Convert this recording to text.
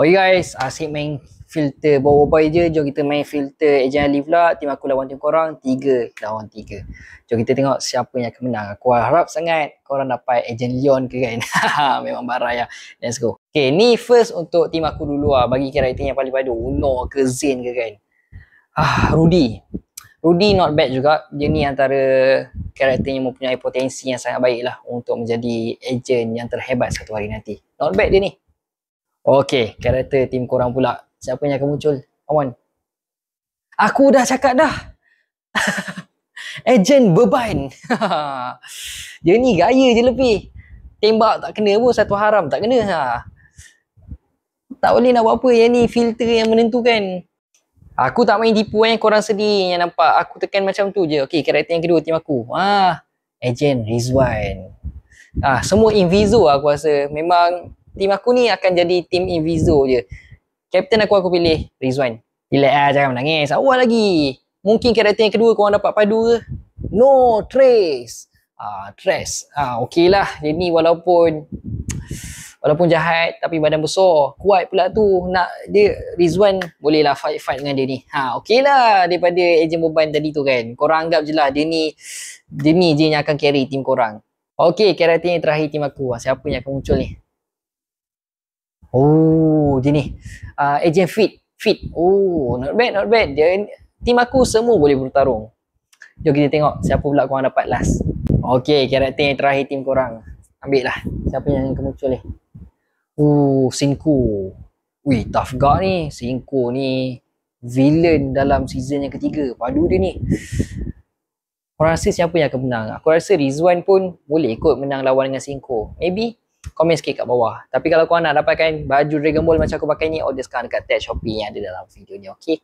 Okay guys, asyik main filter bawah-bawah je. Jom kita main filter Agent Ali pula. Tim aku lawan tim korang, 3 lawan 3. Jom kita tengok siapa yang akan menang. Aku harap sangat korang dapat Agent Leon ke kan. Memang barai lah. Let's go. Okay, ni first untuk tim aku dulu lah. Bagi karakter yang paling padu, Uno ke Zain ke kan. Rudy. Rudy not bad juga. Dia ni antara karakter yang mempunyai potensi yang sangat baik lah untuk menjadi agent yang terhebat satu hari nanti. Not bad dia ni. Okey, karakter tim korang pula. Siapa yang akan muncul? Awan. Aku dah cakap dah. Agent beban. Dia ni gaya je lebih. Tembak tak kena pun, satu haram tak kena. Tak boleh nak buat apa. Yang ni filter yang menentukan. Aku tak main tipu korang sedih yang nampak aku tekan macam tu je. Okey, karakter yang kedua tim aku. Agent Rizwan. Semua Inviso aku rasa. Memang tim aku ni akan jadi tim Inviso je. Kapten aku pilih Rizwan. Relax lah, jangan menangis. Awal lagi. Mungkin karakter yang kedua korang dapat padu ke? No, Trace. Trace. Okey lah. Dia ni walaupun jahat tapi badan besar. Kuat pula tu. Nak dia Rizwan boleh lah fight dengan dia ni. Okey lah daripada agent beban tadi tu kan. Korang anggap je lah dia ni je yang akan carry tim korang. Okey, karakter yang terakhir tim aku. Siapa yang akan muncul ni? Dia ni. Agent Fit. Not bad. Tim aku semua boleh bertarung. Jom kita tengok siapa pula korang dapat last. Okey, karakter yang terakhir tim korang. Ambil lah. Siapa yang akan muncul ni? Cinco. Wih, tough guard ni. Cinco ni villain dalam season yang ketiga. Padu dia ni. Korang rasa siapa yang akan menang? Aku rasa Rizwan pun boleh ikut menang lawan dengan Cinco. Maybe komen sikit kat bawah. Tapi kalau korang nak dapatkan baju Dragon Ball macam aku pakai ni, order sekarang dekat tag Shopee yang ada dalam video ni. Okay.